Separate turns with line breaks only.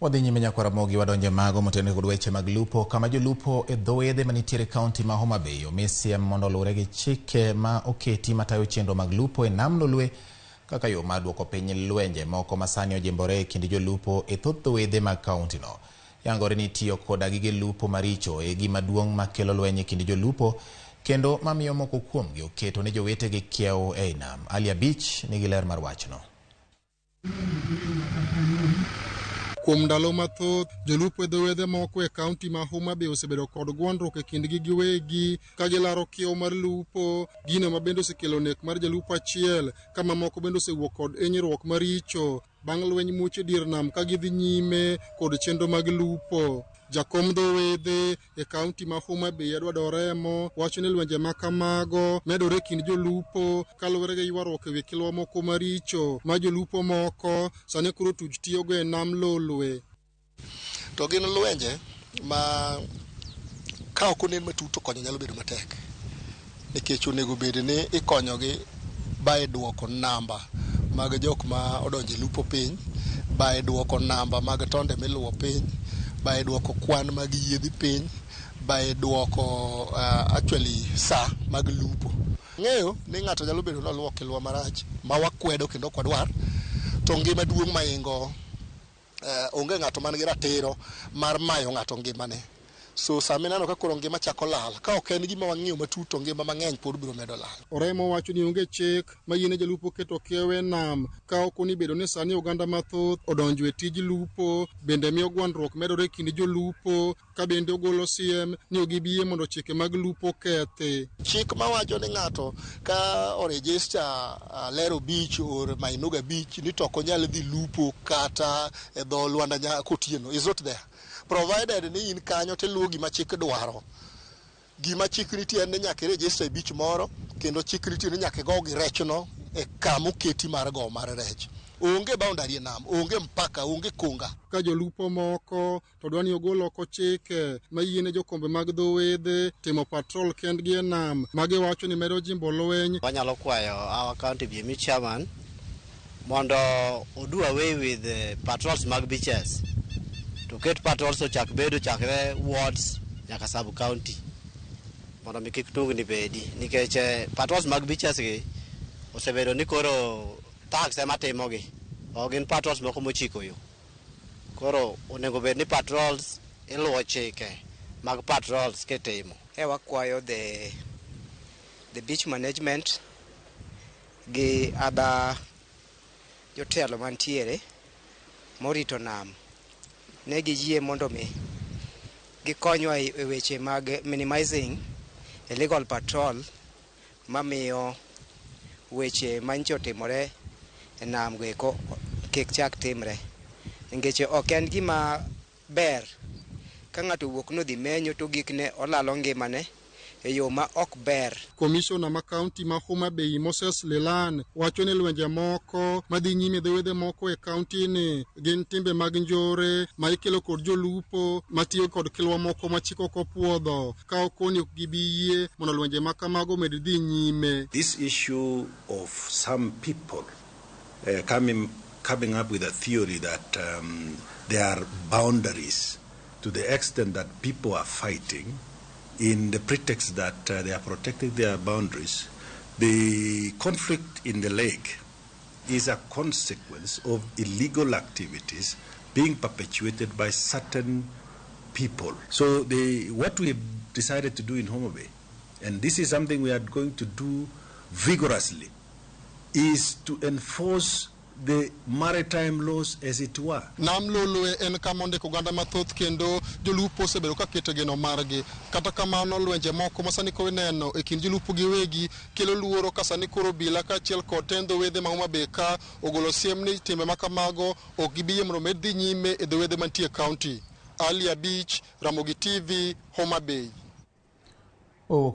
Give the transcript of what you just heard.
Wadhi nyime nyaka Ramogi wadonje mago motene kod weche mag lupo kama jolupo e dho wedhe manitiere kaunti ma Homa Bay omisiem mondo luwre gi chike ma oketi matayo chenro mag lupo e nam lolwe kaka yo mar duoko piny lwenje moko masani ojimbore e kind jolupo e thoth dho wedhe mag kaunti no. Yangore ni tiyo koda gige lupo maricho e gima duong' makelo lweny e kind jolupo kendo mamiyo moko kuomgi oketo ne jowetegi kiewo e nam. Alia Beach nigi ler mar wachno.
Kuom ndalo mathoth, jolupo e dho wedhe moko e kaunti ma Homa Bay osebedo kod gwandruok e kindgi giwegi ka gilaro kiewo mar lupo, gino ma bende osekelo nek mar jalupo achiel, kama moko bende osewuok kod hinyruok maricho bang' lweny muoch e dier nam ka gidhi nyime kod chenro mag lupo. Jakom dho wedhe e kaunti ma Homa Bay Edward Oremo wacho ni lwenje ma kamago medore kind jolupo kaluwore gi ywaruok e wi kilwa moko maricho ma jolupo moko sani koro tuj tiyogo e nam lolwe.
To gin lwenje ma ka ok onen matut to konyo nyalo bedo matek, nikech onego bed ni ikonyogi bae duoko namba mag jok ma odonje lupo piny, bae duoko namba mag tonde miluwo piny, bae duoko kwan mag yiedhi piny, bae duoko actually sa mag lupo. Ng'eyo ni ng'ato nyalo bedo noluwo kilwa marach ma wakwedo kendo kwadwar, to ngima duong' maingo onge ng'ato man gi ratiro mar mayo ng'ato ngimane. So sami nano ka koro ngima chako lal, ka ok en gima wang'iyo matut to ngima mang'eny pod biro medo lal.
Oremo wacho ni onge chik ma yiene jolupo keto kiewo e nam ka ok oni bedo ni sani oganda mathoth odonjo e tij lupo, bende miyo gwandruok medore kind jolupo ka bende ogolo siem ni ok gibi mondo chike mag lupo kethi.
Chik mawacho ni ng'ato ka orejista Lero Beach or Mainoga Beach ni to ok onyal dhi lupo kata e dho Lwanda kotieno is not there. Provided ni in kanyo tiluwo gima chik dwaro. Gima chik nitie ni nyaka register e beach moro, kendo chik nitie ni nyaka go gi rechno e kama oketi mar go mar rech. Onge boundary nam, onge mpaka, onge kunga.
Ka jolupo moko to dwani ogol oko chike ma yiene jokombe mag dho wedhe timo patrol kendgi e nam ma giwacho ni medo jimbo lweny.
Wanyalo kwayo our county BME chairman mondo do away with the patrols mag beaches. To get patrols ochak bedo chakre wards nyaka sub county mondo mi kik tungni bedi, nikech patrols mag beaches gi osebedo ni koro tax ema timogi, ok gin patrols moko mochiko yo. Koro onego bed ni patrols iluwo chike mag patrols kitimo.
Wakwayo the beach management gi other jotelo mantiere morito nam ne giyie mondo mi gikonywa e weche mag minimizing illegal patrol mamiyo weche mancho timore e nam go kik chak timre, nikech ok en gima ber ka ng'ato wuok no dhi menyo to gikne olalo ngimane e yo ma ok ber.
Komishona ma kaunti ma Homa Bay Moses Lelan wacho ni lwenje moko madhi nyime dho wedhe moko e kaunti ni gin timbe mag njore ma ikelo kod jolupo matiyo kod kilwa moko ma chik ok opuodho ka ok oni ok gibi yie mondo lwenje ma kamago med dhi nyime.
This issue of some people coming up with a theory that there are boundaries to the extent that people are fighting in the pretext that they are protecting their boundaries. The conflict in the lake is a consequence of illegal activities being perpetuated by certain people. So what we have decided to do in Homa Bay, and this is something we are going to do vigorously, is to enforce the maritime laws as it were.
Nam lolwe en kama ondiko oganda mathoth kendo jolupo osebedo ka keto geno margi. Kata kamano lwenje moko masani ko neno e kind jolupo giwegi kelo luoro ka sani koro bila ka achiel kod tendo wedhe ma Homa Bay ka ogolo siem ni timbe ma kamago ok gibi mondo med dhi nyime e dho wedhe mantie kaunti. Alia Beach, Ramogi TV, Homa Bay.